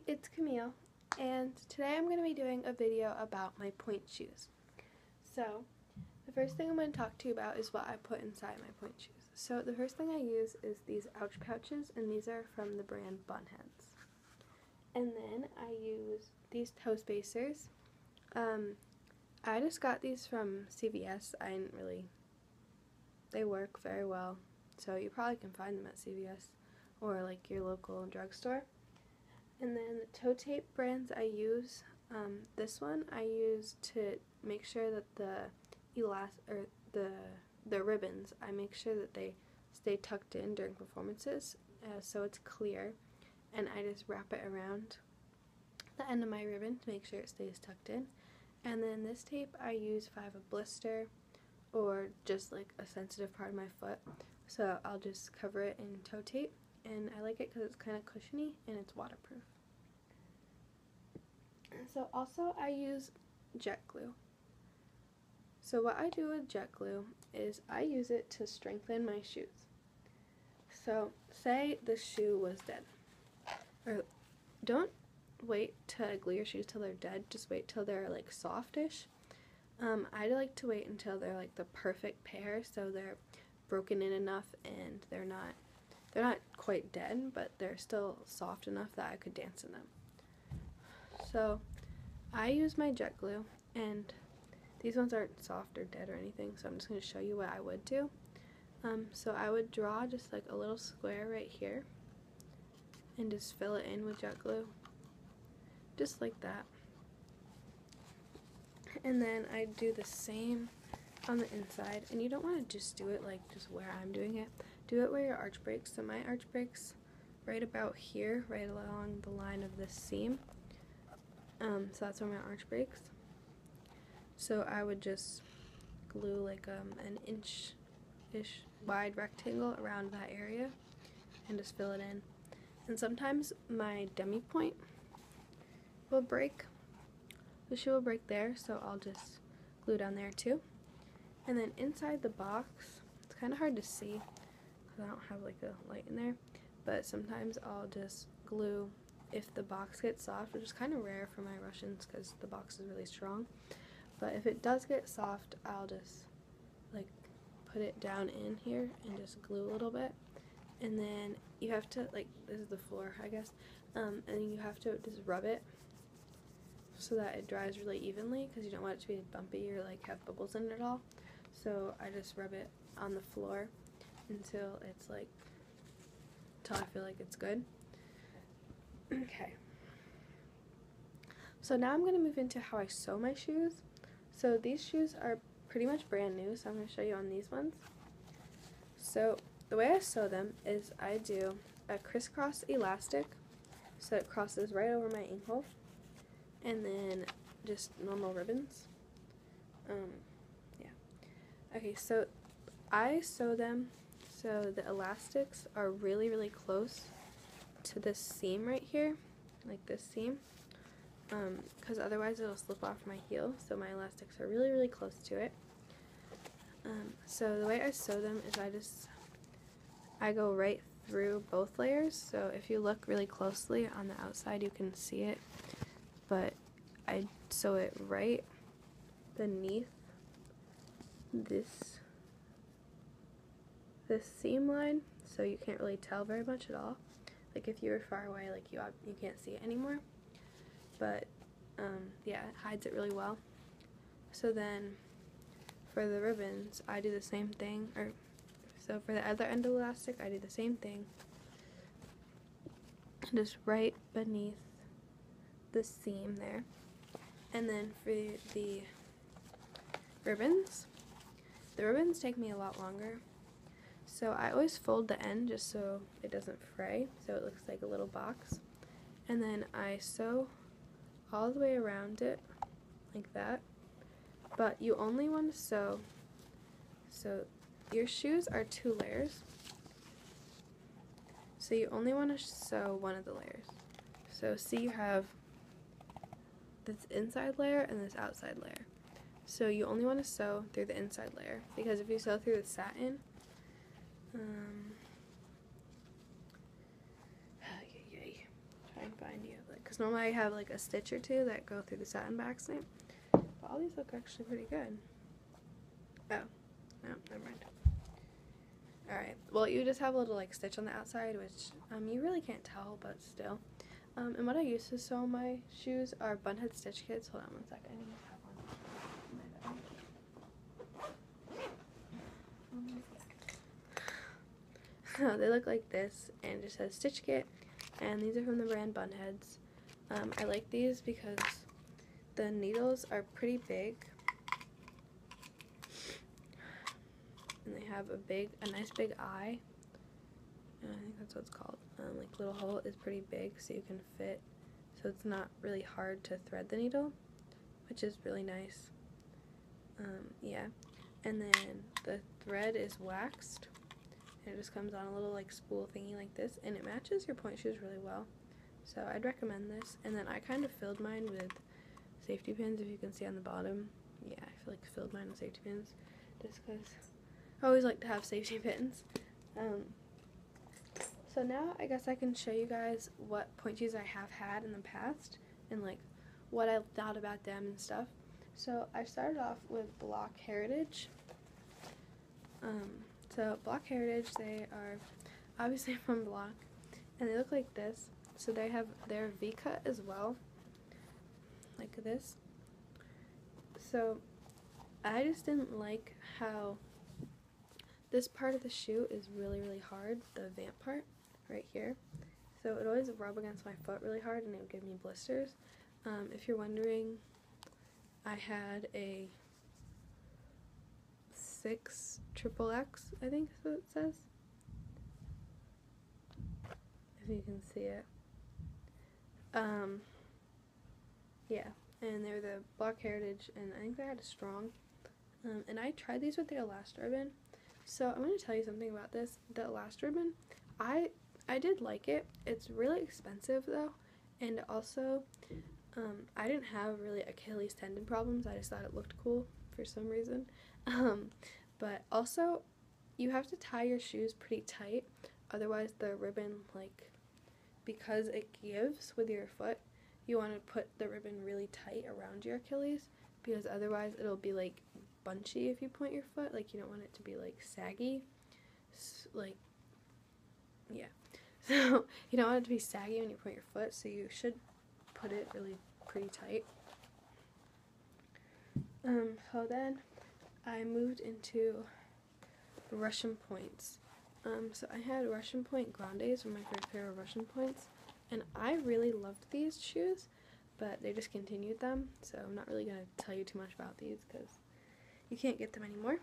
it's Camille, and today I'm going to be doing a video about my Pointe shoes. So, the first thing I'm going to talk to you about is what I put inside my Pointe shoes. So, the first thing I use is these ouch pouches, and these are from the brand Bunheads. And then I use these toe spacers. I just got these from CVS. They work very well, so you probably can find them at CVS or like your local drugstore. And then the toe tape brands I use, this one I use to make sure that the ribbons, I make sure that they stay tucked in during performances, so it's clear, and I just wrap it around the end of my ribbon to make sure it stays tucked in. And then this tape I use if I have a blister or just like a sensitive part of my foot, so I'll just cover it in toe tape. And I like it because it's kind of cushiony and it's waterproof. So also I use jet glue. So what I do with jet glue is I use it to strengthen my shoes. So say the shoe was dead. Or don't wait to glue your shoes till they're dead, just wait till they're like softish. I like to wait until they're like the perfect pair, so they're broken in enough and they're not quite dead, but they're still soft enough that I could dance in them. So I use my jet glue, and these ones aren't soft or dead or anything, so I'm just going to show you what I would do. So I would draw just like a little square right here and just fill it in with jet glue, just like that. And then I do the same on the inside, and you don't want to just do it like just where I'm doing it. Do it where your arch breaks. So my arch breaks right about here, right along the line of this seam. So that's where my arch breaks. So I would just glue like an inch-ish wide rectangle around that area and just fill it in. And sometimes my demi point will break. The shoe will break there, so I'll just glue down there too. And then inside the box, it's kind of hard to see because I don't have like a light in there, but sometimes I'll just glue if the box gets soft, which is kind of rare for my Russians because the box is really strong. But if it does get soft, I'll just like put it down in here and just glue a little bit. And then you have to, like, this is the floor, I guess, and you have to just rub it so that it dries really evenly, because you don't want it to be bumpy or like have bubbles in it at all. So I just rub it on the floor until it's like, until I feel like it's good. Okay. So now I'm going to move into how I sew my shoes. So these shoes are pretty much brand new, so I'm going to show you on these ones. So the way I sew them is I do a crisscross elastic, so it crosses right over my ankle, and then just normal ribbons. Okay, so I sew them so the elastics are really, really close to this seam right here, like this seam, because otherwise it'll slip off my heel, so my elastics are really, really close to it. So the way I sew them is I go right through both layers, so if you look really closely on the outside you can see it, but I sew it right beneath this seam line, so you can't really tell very much at all. Like if you were far away, like you can't see it anymore, but yeah, it hides it really well. So then for the ribbons I do the same thing, so for the other end of the elastic I do the same thing, just right beneath the seam there. And then for the ribbons take me a lot longer, so I always fold the end just so it doesn't fray, so it looks like a little box, and then I sew all the way around it like that. But you only want to sew, so your shoes are 2 layers, so you only want to sew one of the layers. So see, you have this inside layer and this outside layer. So you only want to sew through the inside layer, because if you sew through the satin, trying can find you, like, because normally I have like a stitch or two that go through the satin backsnip, but all these look actually pretty good. Oh, no, never mind. Alright, well, you just have a little like stitch on the outside, which you really can't tell, but still. And what I used to sew my shoes are bunhead stitch kits. Hold on one second, I need to have one. They look like this, and it just says stitch kit, and these are from the brand Bunheads. I like these because the needles are pretty big, and they have a nice big eye. I think that's what it's called. Like, little hole is pretty big, so you can fit, so it's not really hard to thread the needle, which is really nice. Yeah, and then the thread is waxed, and it just comes on a little like spool thingy like this, and it matches your Pointe shoes really well, so I'd recommend this. And then I kind of filled mine with safety pins, if you can see on the bottom. Yeah, I feel like filled mine with safety pins, just because I always like to have safety pins. So now I guess I can show you guys what Pointe shoes I have had in the past, and like what I thought about them and stuff. So I started off with Block Heritage. So Block Heritage, they are obviously from Block, and they look like this. So they have their V-cut as well, like this. So I just didn't like how this part of the shoe is really, really hard, the vamp part right here. So it always rub against my foot really hard, and it would give me blisters. If you're wondering, I had a 6XXX, I think is what it says, if you can see it. Yeah, and they're the Block Heritage, and I think they had a strong. And I tried these with the Elastiribbon. So I'm going to tell you something about this. The Elastiribbon, I did like it. It's really expensive though, and also I didn't have really Achilles tendon problems. I just thought it looked cool for some reason. But also, you have to tie your shoes pretty tight, otherwise the ribbon, like, because it gives with your foot, you want to put the ribbon really tight around your Achilles, because otherwise it'll be like bunchy if you point your foot. Like, you don't want it to be like saggy, like, yeah. So you don't want it to be saggy when you point your foot, so you should put it really pretty tight. So then I moved into Russian Pointes. So I had Russian Pointe Grandes, were my first pair of Russian Pointes, and I really loved these shoes, but they discontinued them, so I'm not really going to tell you too much about these because you can't get them anymore.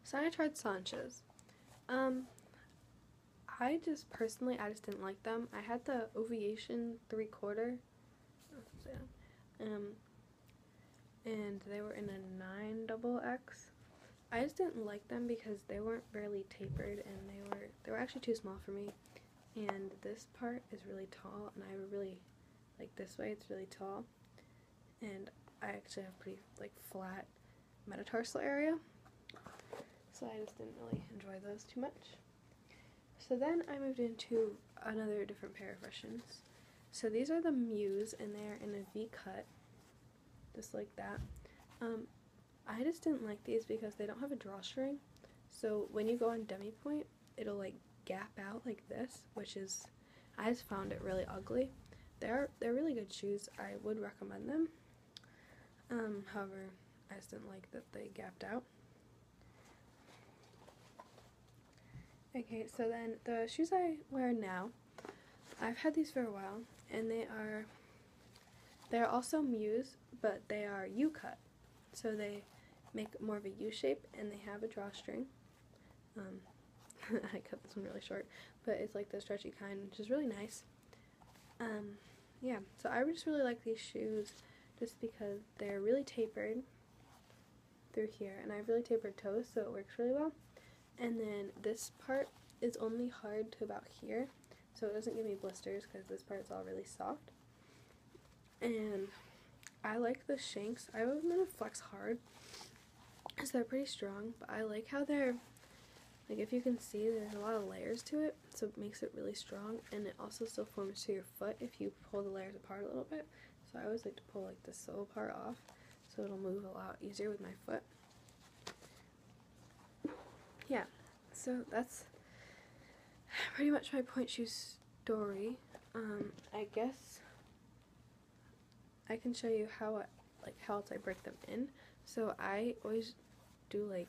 So I tried Sanchos. I just didn't like them. I had the Ovation 3/4, and they were in a 9XX. I just didn't like them because they weren't barely tapered, and they were actually too small for me. And this part is really tall, and I really like this way. It's really tall, and I actually have pretty like flat metatarsal area, so I just didn't really enjoy those too much. So then I moved into another different pair of Russians. So these are the Muse, and they're in a V-cut, just like that. I just didn't like these because they don't have a drawstring, so when you go on demi-pointe, it'll like gap out like this, which is, I just found it really ugly. They're really good shoes. I would recommend them. However, I just didn't like that they gapped out. Okay, so then the shoes I wear now, I've had these for a while, and they're also Muse, but they are U-cut. So they make more of a U shape, and they have a drawstring. I cut this one really short, but it's like the stretchy kind, which is really nice. Yeah, so I just really like these shoes just because they're really tapered through here, and I have really tapered toes, so it works really well. And then this part is only hard to about here, so it doesn't give me blisters because this part's all really soft. And I like the shanks. I have them in a flex hard, so they're pretty strong, but I like how they're Like, if you can see, there's a lot of layers to it, so it makes it really strong, and it also still forms to your foot if you pull the layers apart a little bit. So I always like to pull like the sole part off, so it'll move a lot easier with my foot. Yeah, so that's pretty much my pointe shoe story. I guess I can show you how else I break them in. So I always do like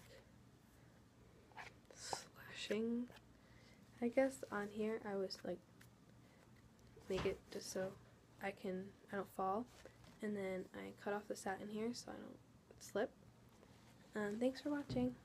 slashing, I guess. On here I was like make it just so I don't fall, and then I cut off the satin here so I don't slip. Thanks for watching.